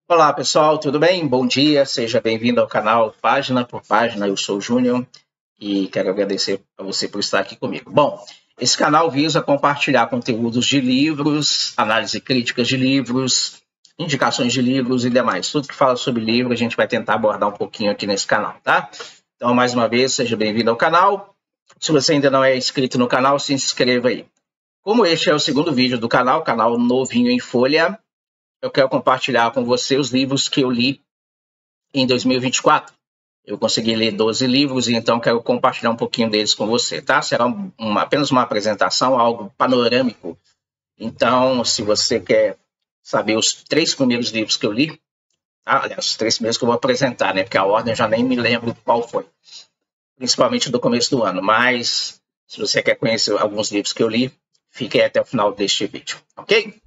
Olá pessoal, tudo bem? Bom dia, seja bem-vindo ao canal Página por Página. Eu sou o Júnior e quero agradecer a você por estar aqui comigo. Bom, esse canal visa compartilhar conteúdos de livros, análise críticas de livros, indicações de livros e demais. Tudo que fala sobre livro a gente vai tentar abordar um pouquinho aqui nesse canal, tá? Então, mais uma vez, seja bem-vindo ao canal. Se você ainda não é inscrito no canal, se inscreva aí. Como este é o segundo vídeo do canal novinho em folha, eu quero compartilhar com você os livros que eu li em 2024. Eu consegui ler 12 livros e então quero compartilhar um pouquinho deles com você, tá? Será apenas uma apresentação, algo panorâmico. Então, se você quer saber os 3 primeiros livros que eu li, tá? Aliás, os 3 primeiros que eu vou apresentar, né? Porque a ordem eu já nem me lembro qual foi. Principalmente do começo do ano. Mas, se você quer conhecer alguns livros que eu li, fique aí até o final deste vídeo, ok?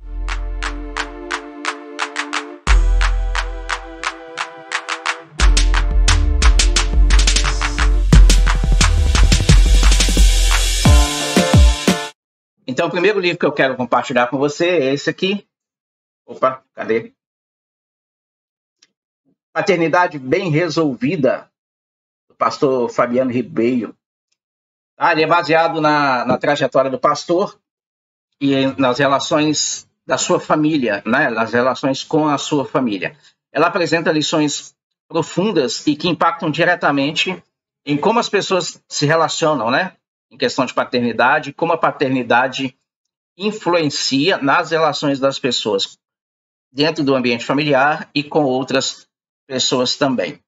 Então, o primeiro livro que eu quero compartilhar com você é esse aqui. Opa, cadê? Paternidade Bem Resolvida, do pastor Fabiano Ribeiro. Ele é baseado na trajetória do pastor e nas relações da sua família, né? Nas relações com a sua família. Ela apresenta lições profundas e que impactam diretamente em como as pessoas se relacionam, né? Em questão de paternidade, como a paternidade influencia nas relações das pessoas dentro do ambiente familiar e com outras pessoas também.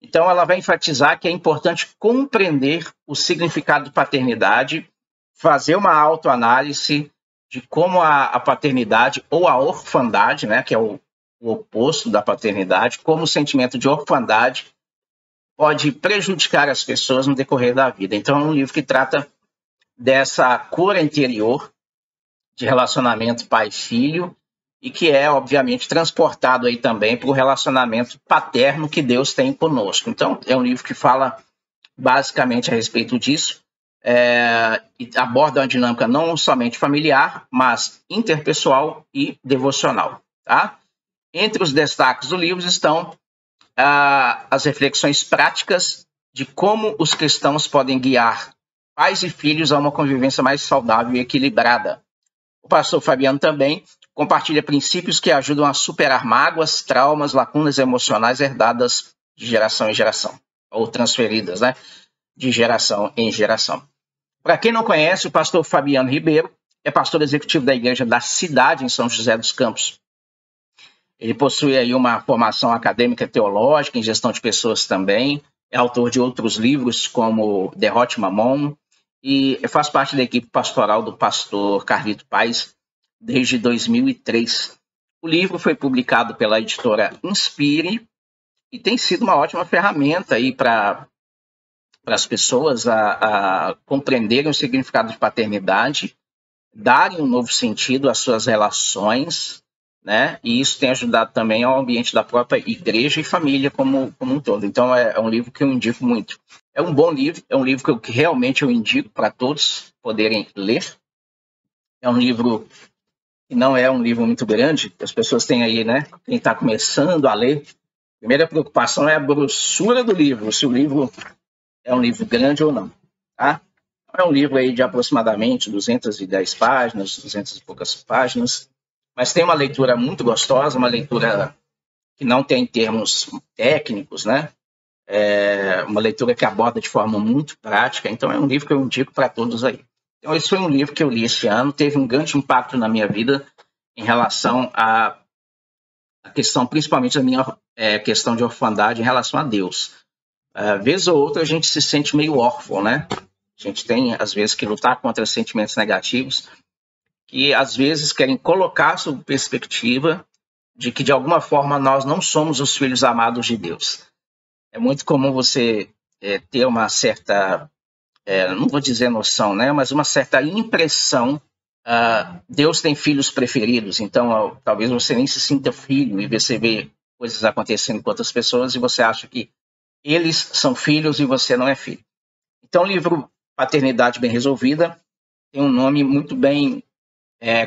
Então, ela vai enfatizar que é importante compreender o significado de paternidade, fazer uma autoanálise de como a paternidade ou a orfandade, né, que é o oposto da paternidade, como o sentimento de orfandade pode prejudicar as pessoas no decorrer da vida. Então, é um livro que trata dessa cura interior de relacionamento pai-filho e que é, obviamente, transportado aí também para o relacionamento paterno que Deus tem conosco. Então, é um livro que fala basicamente a respeito disso, e aborda uma dinâmica não somente familiar, mas interpessoal e devocional. Tá? Entre os destaques do livro estão as reflexões práticas de como os cristãos podem guiar pais e filhos a uma convivência mais saudável e equilibrada. O pastor Fabiano também compartilha princípios que ajudam a superar mágoas, traumas, lacunas emocionais herdadas de geração em geração, ou transferidas, né, de geração em geração. Para quem não conhece, o pastor Fabiano Ribeiro é pastor executivo da Igreja da Cidade, em São José dos Campos. Ele possui aí uma formação acadêmica teológica em gestão de pessoas também, é autor de outros livros como Derrote Mamon, e faz parte da equipe pastoral do pastor Carlito Paes desde 2003. O livro foi publicado pela editora Inspire e tem sido uma ótima ferramenta aí para as pessoas a compreenderem o significado de paternidade, darem um novo sentido às suas relações, né? E isso tem ajudado também ao ambiente da própria igreja e família como um todo. Então, é um livro que eu indico muito. É um bom livro, é um livro que realmente eu indico para todos poderem ler. É um livro que não é um livro muito grande, as pessoas têm aí, né? Quem está começando a ler, a primeira preocupação é a grossura do livro, se o livro é um livro grande ou não, tá? É um livro aí de aproximadamente 210 páginas, 200 e poucas páginas, mas tem uma leitura muito gostosa, uma leitura que não tem termos técnicos, né? É uma leitura que aborda de forma muito prática, então é um livro que eu indico para todos aí. Então esse foi um livro que eu li esse ano, teve um grande impacto na minha vida em relação à questão, principalmente a minha questão de orfandade em relação a Deus. Vez ou outra a gente se sente meio órfão, né? A gente tem, às vezes, que lutar contra sentimentos negativos que, às vezes, querem colocar sob perspectiva de que, de alguma forma, nós não somos os filhos amados de Deus. É muito comum você ter uma certa, não vou dizer noção, né? Mas uma certa impressão. Deus tem filhos preferidos, então talvez você nem se sinta filho e você vê coisas acontecendo com outras pessoas e você acha que eles são filhos e você não é filho. Então, o livro Paternidade Bem Resolvida tem um nome muito bem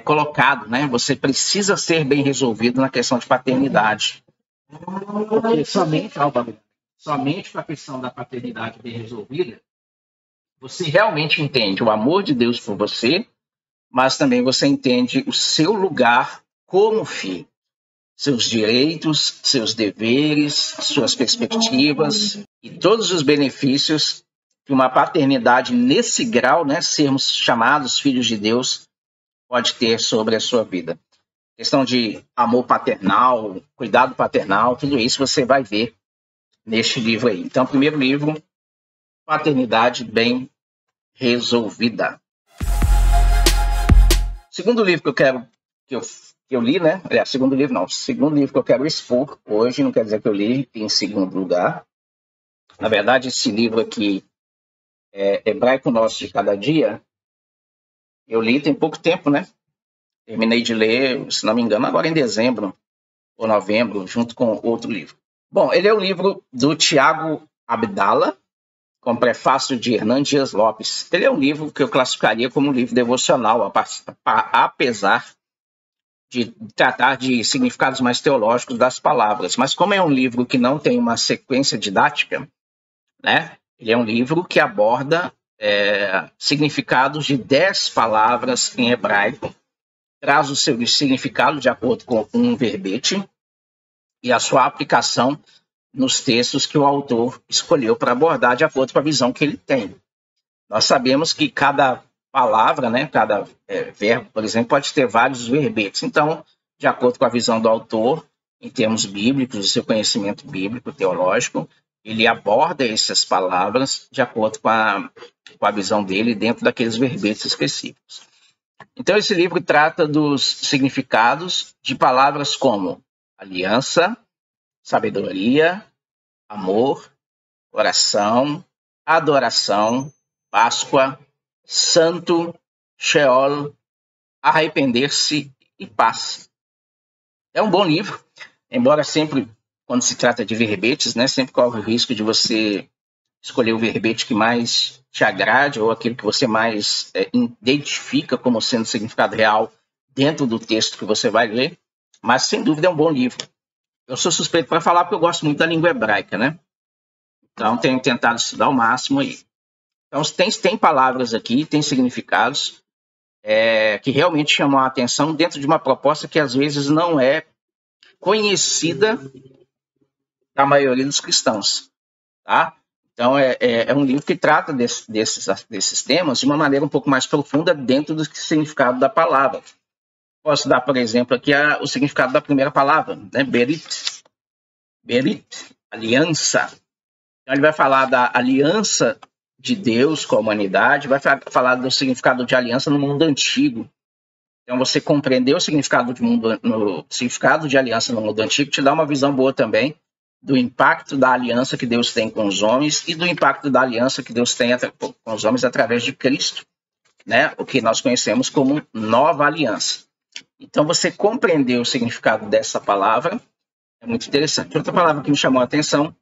colocado, né? Você precisa ser bem resolvido na questão de paternidade. Porque somente com a questão da paternidade bem resolvida, você realmente entende o amor de Deus por você, mas também você entende o seu lugar como filho, seus direitos, seus deveres, suas perspectivas e todos os benefícios que uma paternidade nesse grau, né, sermos chamados filhos de Deus, pode ter sobre a sua vida. Questão de amor paternal, cuidado paternal, tudo isso você vai ver neste livro aí. Então, primeiro livro, Paternidade Bem Resolvida. Segundo livro que eu li, né? Segundo livro que eu quero expor hoje, não quer dizer que eu li em segundo lugar. Na verdade, esse livro aqui, Hebraico Nosso de Cada Dia, eu li tem pouco tempo, né? Terminei de ler, se não me engano, agora em dezembro ou novembro, junto com outro livro. Bom, ele é o livro do Tiago Abdala, com prefácio de Hernan Dias Lopes. Ele é um livro que eu classificaria como um livro devocional, apesar de tratar de significados mais teológicos das palavras. Mas como é um livro que não tem uma sequência didática, né? Ele é um livro que aborda significados de 10 palavras em hebraico, traz o seu significado de acordo com um verbete e a sua aplicação nos textos que o autor escolheu para abordar de acordo com a visão que ele tem. Nós sabemos que cada palavra, né, cada verbo, por exemplo, pode ter vários verbetes. Então, de acordo com a visão do autor, em termos bíblicos, o seu conhecimento bíblico, teológico, ele aborda essas palavras de acordo com a visão dele dentro daqueles verbetes específicos. Então, esse livro trata dos significados de palavras como aliança, sabedoria, amor, oração, adoração, Páscoa, santo, Sheol, arrepender-se e paz. É um bom livro, embora sempre, quando se trata de verbetes, né, sempre corre o risco de você escolher o verbete que mais te agrade ou aquele que você mais identifica como sendo significado real dentro do texto que você vai ler, mas sem dúvida é um bom livro. Eu sou suspeito para falar porque eu gosto muito da língua hebraica, né? Então tenho tentado estudar ao máximo aí. Então tem palavras aqui, tem significados que realmente chamam a atenção dentro de uma proposta que às vezes não é conhecida da maioria dos cristãos, tá? Então é um livro que trata desses temas de uma maneira um pouco mais profunda dentro do significado da palavra. Posso dar, por exemplo, aqui o significado da primeira palavra, né? Berit, aliança. Então ele vai falar da aliança de Deus com a humanidade, vai falar do significado de aliança no mundo antigo. Então você compreender o significado significado de aliança no mundo antigo te dá uma visão boa também do impacto da aliança que Deus tem com os homens e do impacto da aliança que Deus tem com os homens através de Cristo, né? O que nós conhecemos como nova aliança. Então, você compreender o significado dessa palavra é muito interessante. Outra palavra que me chamou a atenção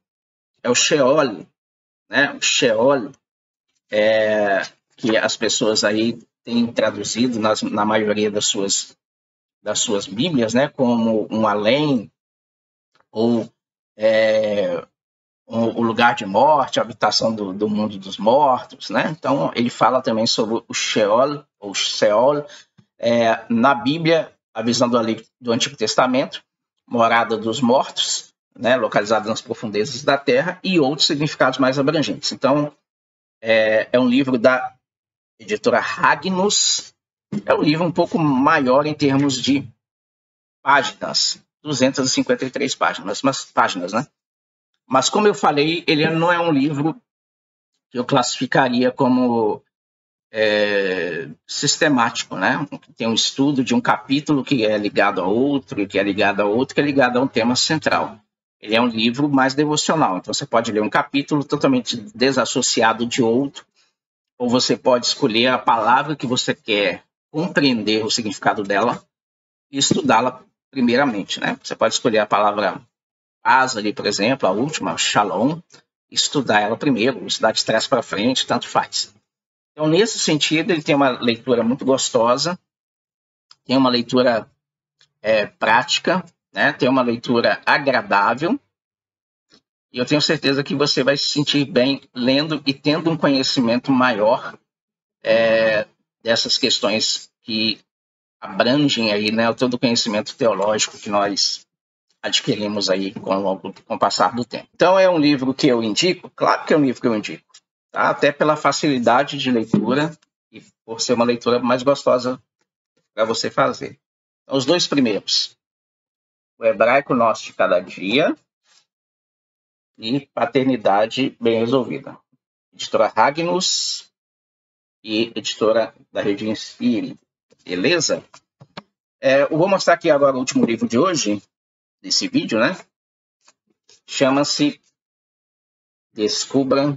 é o Sheol, né? O Sheol, que as pessoas aí têm traduzido na maioria das suas Bíblias, né? Como um além ou o lugar de morte, a habitação do mundo dos mortos, né? Então, ele fala também sobre o Sheol, ou Sheol, na Bíblia, a visão do Antigo Testamento, morada dos mortos, né? Localizada nas profundezas da terra, e outros significados mais abrangentes. Então, é um livro da editora Ragnus, é um livro um pouco maior em termos de páginas, 253 páginas, né? Mas, como eu falei, ele não é um livro que eu classificaria como sistemático, né? Tem um estudo de um capítulo que é ligado a outro, que é ligado a outro, que é ligado a um tema central. Ele é um livro mais devocional, então você pode ler um capítulo totalmente desassociado de outro, ou você pode escolher a palavra que você quer compreender o significado dela e estudá-la primeiramente, né? Você pode escolher a palavra paz ali, por exemplo, a última, shalom, estudar ela primeiro, estudar de trás para frente, tanto faz. Então, nesse sentido, ele tem uma leitura muito gostosa, tem uma leitura prática, né? Tem uma leitura agradável. E eu tenho certeza que você vai se sentir bem lendo e tendo um conhecimento maior dessas questões que abrangem aí, né, todo o conhecimento teológico que nós adquirimos aí com o passar do tempo. Então é um livro que eu indico, claro que é um livro que eu indico, tá? Até pela facilidade de leitura e por ser uma leitura mais gostosa para você fazer. Então, os dois primeiros, o Hebraico Nosso de Cada Dia e Paternidade Bem Resolvida. Editora Ragnus e editora da Rede Inspire. Beleza? Eu vou mostrar aqui agora o último livro de hoje, desse vídeo, né? Chama-se Descubra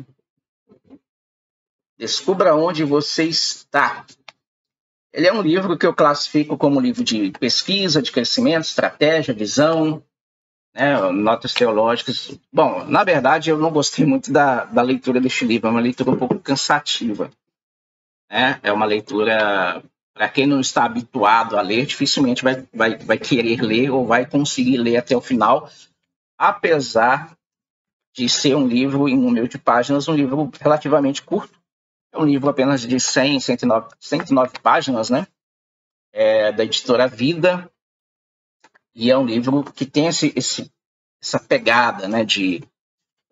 Onde Você Está. Ele é um livro que eu classifico como livro de pesquisa, de crescimento, estratégia, visão, né, notas teológicas. Bom, na verdade, eu não gostei muito da leitura deste livro, é uma leitura um pouco cansativa. Né? É uma leitura, para quem não está habituado a ler, dificilmente vai querer ler ou vai conseguir ler até o final, apesar de ser um livro em número de páginas, um livro relativamente curto. É um livro apenas de 109 páginas, né? Da editora Vida. E é um livro que tem essa pegada, né, de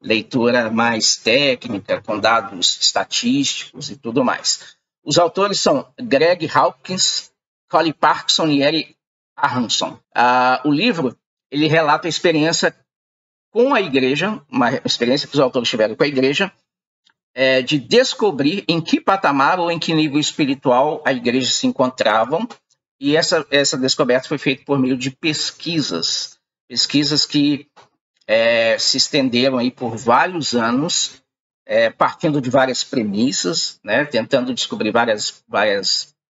leitura mais técnica, com dados estatísticos e tudo mais. Os autores são Greg Hawkins, Colin Parkinson e Eric Aronson. O livro ele relata a experiência com a igreja, uma experiência que os autores tiveram com a igreja, de descobrir em que patamar ou em que nível espiritual a igreja se encontrava. E essa descoberta foi feita por meio de pesquisas que se estenderam aí por vários anos, partindo de várias premissas, né, tentando descobrir várias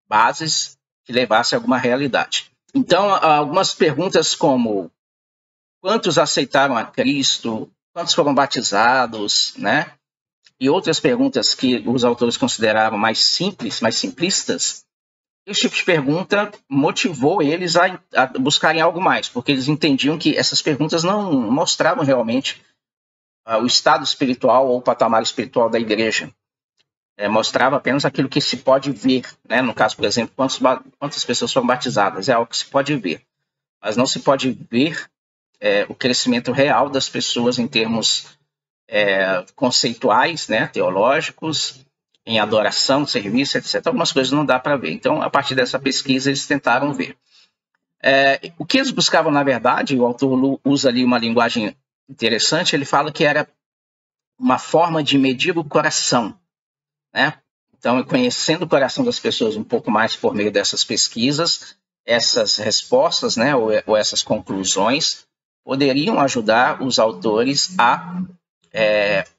bases que levassem a alguma realidade. Então, algumas perguntas como quantos aceitaram a Cristo, quantos foram batizados, né, e outras perguntas que os autores consideraram mais simplistas, esse tipo de pergunta motivou eles a buscarem algo mais, porque eles entendiam que essas perguntas não mostravam realmente o estado espiritual ou o patamar espiritual da igreja. Mostrava apenas aquilo que se pode ver, né? No caso, por exemplo, quantas pessoas foram batizadas, é algo que se pode ver, mas não se pode ver o crescimento real das pessoas em termos conceituais, né? Teológicos, em adoração, serviço, etc. Algumas coisas não dá para ver. Então, a partir dessa pesquisa, eles tentaram ver. O que eles buscavam, na verdade, o autor usa ali uma linguagem interessante, ele fala que era uma forma de medir o coração, né? Então, conhecendo o coração das pessoas um pouco mais por meio dessas pesquisas, essas respostas, né, ou essas conclusões, poderiam ajudar os autores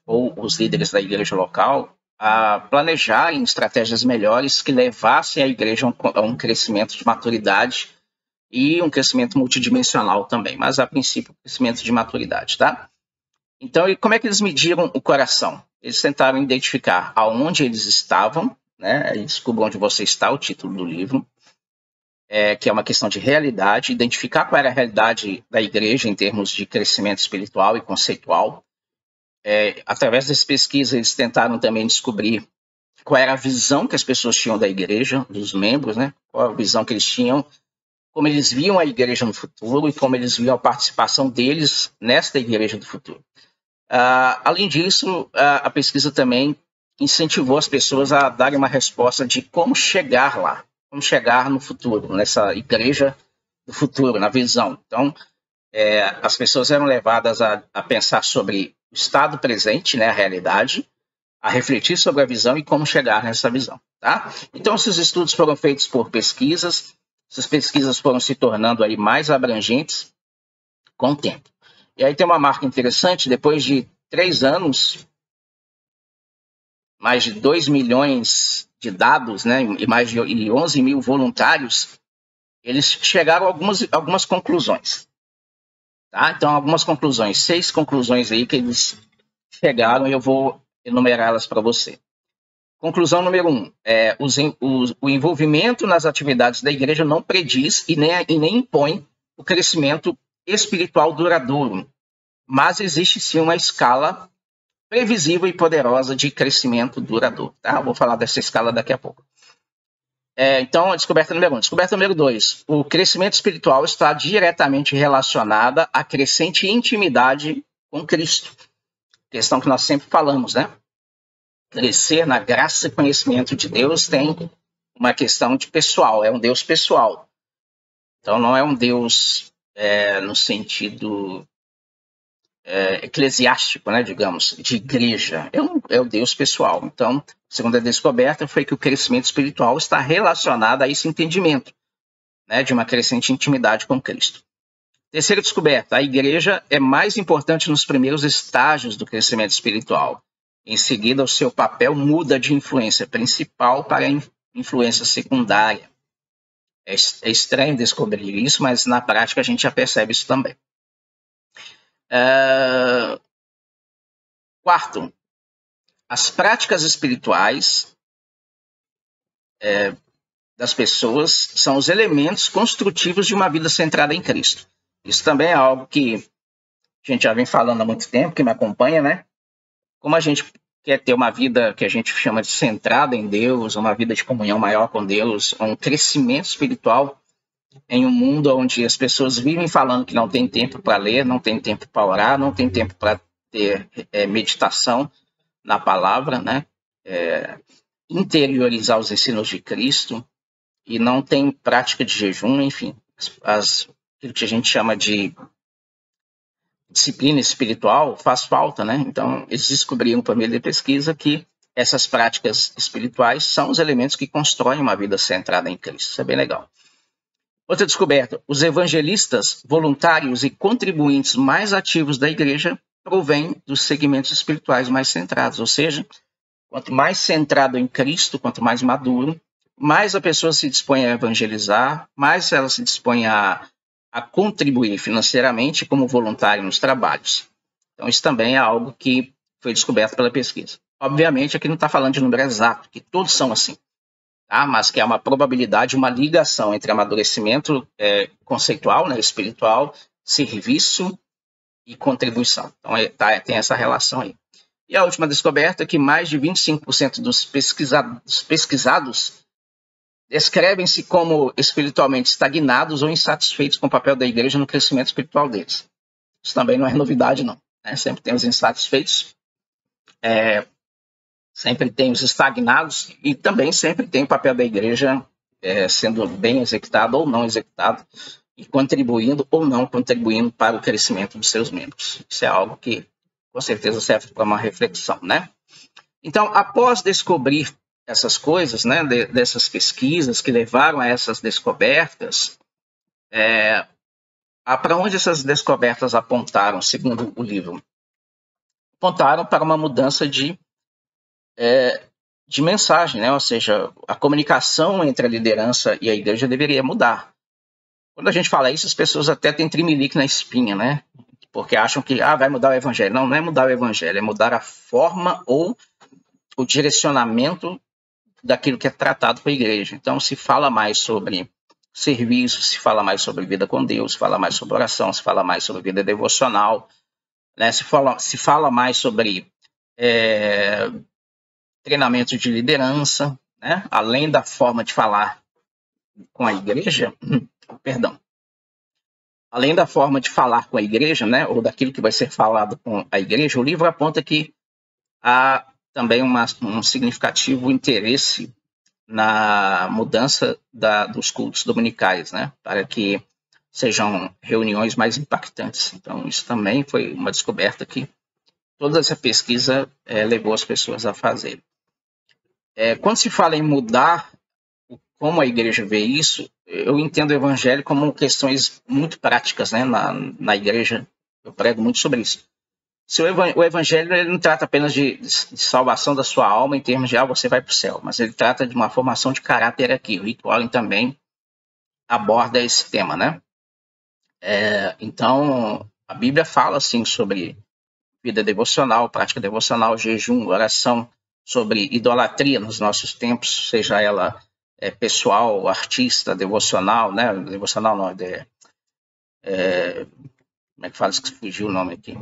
ou os líderes da igreja local a planejarem estratégias melhores que levassem a igreja a um crescimento de maturidade e um crescimento multidimensional também, mas a princípio crescimento de maturidade, tá? Então, e como é que eles mediram o coração? Eles tentaram identificar aonde eles estavam, né? Descubra onde você está, o título do livro, que é uma questão de realidade, identificar qual era a realidade da igreja em termos de crescimento espiritual e conceitual. Através dessa pesquisa, eles tentaram também descobrir qual era a visão que as pessoas tinham da igreja, dos membros, né? Qual a visão que eles tinham, como eles viam a igreja no futuro e como eles viam a participação deles nesta igreja do futuro. Além disso, a pesquisa também incentivou as pessoas a darem uma resposta de como chegar lá, como chegar no futuro, nessa igreja do futuro, na visão. Então, as pessoas eram levadas a pensar sobre o estado presente, né, a realidade, a refletir sobre a visão e como chegar nessa visão. Tá? Então, esses estudos foram feitos por pesquisas, essas pesquisas foram se tornando aí mais abrangentes com o tempo. E aí tem uma marca interessante, depois de 3 anos, mais de 2 milhões de dados, né, e mais de 11 mil voluntários, eles chegaram a algumas conclusões. Tá? Então, algumas conclusões, 6 conclusões aí que eles chegaram e eu vou enumerá-las para você. Conclusão número 1, o envolvimento nas atividades da igreja não prediz e nem impõe o crescimento espiritual duradouro, mas existe sim uma escala previsível e poderosa de crescimento duradouro. Tá? Eu vou falar dessa escala daqui a pouco. Então, a descoberta número 1. Descoberta número 2. O crescimento espiritual está diretamente relacionado à crescente intimidade com Cristo. Questão que nós sempre falamos, né? Crescer na graça e conhecimento de Deus tem uma questão de pessoal, é um Deus pessoal. Então, não é um Deus no sentido eclesiástico, né, digamos, de igreja. É o Deus pessoal. Então, a segunda descoberta foi que o crescimento espiritual está relacionado a esse entendimento, né, de uma crescente intimidade com Cristo. Terceira descoberta, a igreja é mais importante nos primeiros estágios do crescimento espiritual. Em seguida, o seu papel muda de influência principal para influência secundária. É estranho descobrir isso, mas na prática a gente já percebe isso também. Quarto, as práticas espirituais das pessoas são os elementos construtivos de uma vida centrada em Cristo. Isso também é algo que a gente já vem falando há muito tempo, que me acompanha, né? Como a gente quer ter uma vida que a gente chama de centrada em Deus, uma vida de comunhão maior com Deus, um crescimento espiritual em um mundo onde as pessoas vivem falando que não tem tempo para ler, não tem tempo para orar, não tem tempo para ter meditação na palavra, né? Interiorizar os ensinos de Cristo e não tem prática de jejum, enfim, aquilo que a gente chama de disciplina espiritual faz falta, né? Então, eles descobriram por meio de pesquisa que essas práticas espirituais são os elementos que constroem uma vida centrada em Cristo. Isso é bem legal. Outra descoberta, os evangelistas, voluntários e contribuintes mais ativos da igreja provêm dos segmentos espirituais mais centrados, ou seja, quanto mais centrado em Cristo, quanto mais maduro, mais a pessoa se dispõe a evangelizar, mais ela se dispõe a contribuir financeiramente como voluntário nos trabalhos. Então, isso também é algo que foi descoberto pela pesquisa. Obviamente, aqui não está falando de número exato, que todos são assim, tá? Mas que há uma probabilidade, uma ligação entre amadurecimento conceitual, né, espiritual, serviço e contribuição. Então, tem essa relação aí. E a última descoberta é que mais de 25% dos pesquisados descrevem-se como espiritualmente estagnados ou insatisfeitos com o papel da igreja no crescimento espiritual deles. Isso também não é novidade, não. Né? Sempre tem os insatisfeitos, sempre tem os estagnados e também sempre tem o papel da igreja sendo bem executado ou não executado e contribuindo ou não contribuindo para o crescimento dos seus membros. Isso é algo que, com certeza, serve para uma reflexão, né? Então, após descobrir essas coisas, né, dessas pesquisas que levaram a essas descobertas, para onde essas descobertas apontaram, segundo o livro? Apontaram para uma mudança de mensagem, né? Ou seja, a comunicação entre a liderança e a igreja deveria mudar. Quando a gente fala isso, as pessoas até têm trimelique na espinha, né? Porque acham que vai mudar o evangelho. Não é mudar o evangelho, é mudar a forma ou o direcionamento daquilo que é tratado pela igreja. Então, se fala mais sobre serviço, se fala mais sobre vida com Deus, se fala mais sobre oração, se fala mais sobre vida devocional, né? Se fala mais sobre treinamento de liderança, né? Além da forma de falar com a igreja, além da forma de falar com a igreja, né? Ou daquilo que vai ser falado com a igreja, o livro aponta que há também um significativo interesse na mudança dos cultos dominicais, né? Para que sejam reuniões mais impactantes. Então, isso também foi uma descoberta que toda essa pesquisa levou as pessoas a fazer. Quando se fala em mudar como a igreja vê isso, eu entendo o evangelho como questões muito práticas, né? Na igreja, eu prego muito sobre isso. O evangelho ele não trata apenas de salvação da sua alma em termos de você vai para o céu, mas ele trata de uma formação de caráter aqui. O Ritual também aborda esse tema, né? Então, a Bíblia fala assim sobre vida devocional, prática devocional, jejum, oração, sobre idolatria nos nossos tempos, seja ela pessoal, artista, devocional, né? Devocional não, como é que fala isso que fugiu o nome aqui?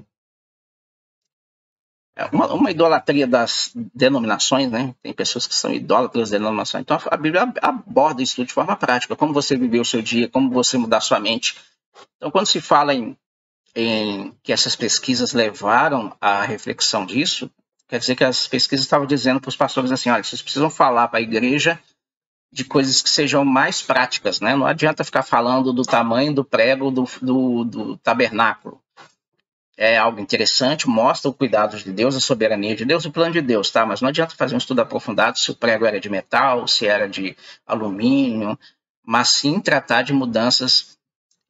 Uma idolatria das denominações, né? Tem pessoas que são idólatras das denominações. Então a Bíblia aborda isso de forma prática, como você viveu o seu dia, como você mudar sua mente. Então quando se fala em que essas pesquisas levaram à reflexão disso, quer dizer que as pesquisas estavam dizendo para os pastores assim, olha, vocês precisam falar para a igreja de coisas que sejam mais práticas, né? Não adianta ficar falando do tamanho do prego do tabernáculo. É algo interessante, mostra o cuidado de Deus, a soberania de Deus, o plano de Deus, tá? Mas não adianta fazer um estudo aprofundado se o prego era de metal, se era de alumínio, mas sim tratar de mudanças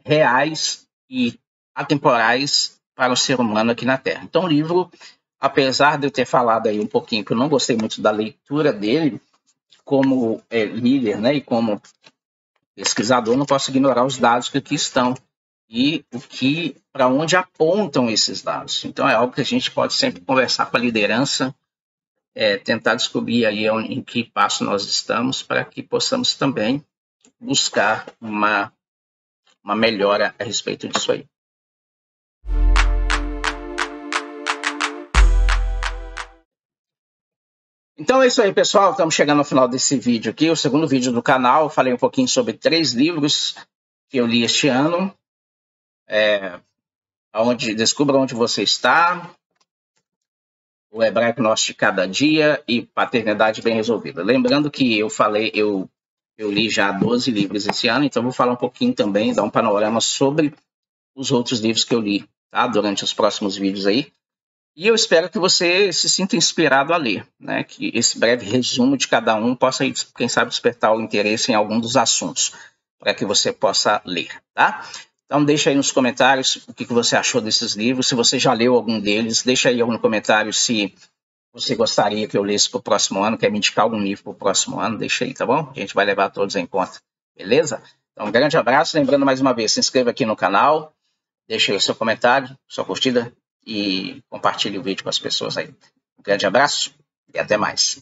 reais e atemporais para o ser humano aqui na Terra. Então o livro, apesar de eu ter falado aí um pouquinho que eu não gostei muito da leitura dele, como líder, né, e como pesquisador, não posso ignorar os dados que aqui estão e para onde apontam esses dados. Então é algo que a gente pode sempre conversar com a liderança, tentar descobrir aí em que passo nós estamos para que possamos também buscar uma melhora a respeito disso aí. Então é isso aí, pessoal. Estamos chegando ao final desse vídeo aqui, o segundo vídeo do canal. Eu falei um pouquinho sobre 3 livros que eu li este ano. Descubra onde você está, o Hebraico Nosso de Cada Dia e Paternidade Bem Resolvida. Lembrando que eu li já 12 livros esse ano, então vou falar um pouquinho também, dar um panorama sobre os outros livros que eu li, tá? Durante os próximos vídeos aí. E eu espero que você se sinta inspirado a ler, né? Que esse breve resumo de cada um possa, quem sabe, despertar o interesse em algum dos assuntos, para que você possa ler, tá? Então deixa aí nos comentários o que você achou desses livros, se você já leu algum deles, deixa aí no comentário se você gostaria que eu lesse para o próximo ano, quer me indicar algum livro para o próximo ano, deixa aí, tá bom? A gente vai levar todos em conta, beleza? Então um grande abraço, lembrando mais uma vez, se inscreva aqui no canal, deixa aí o seu comentário, sua curtida e compartilhe o vídeo com as pessoas aí. Um grande abraço e até mais.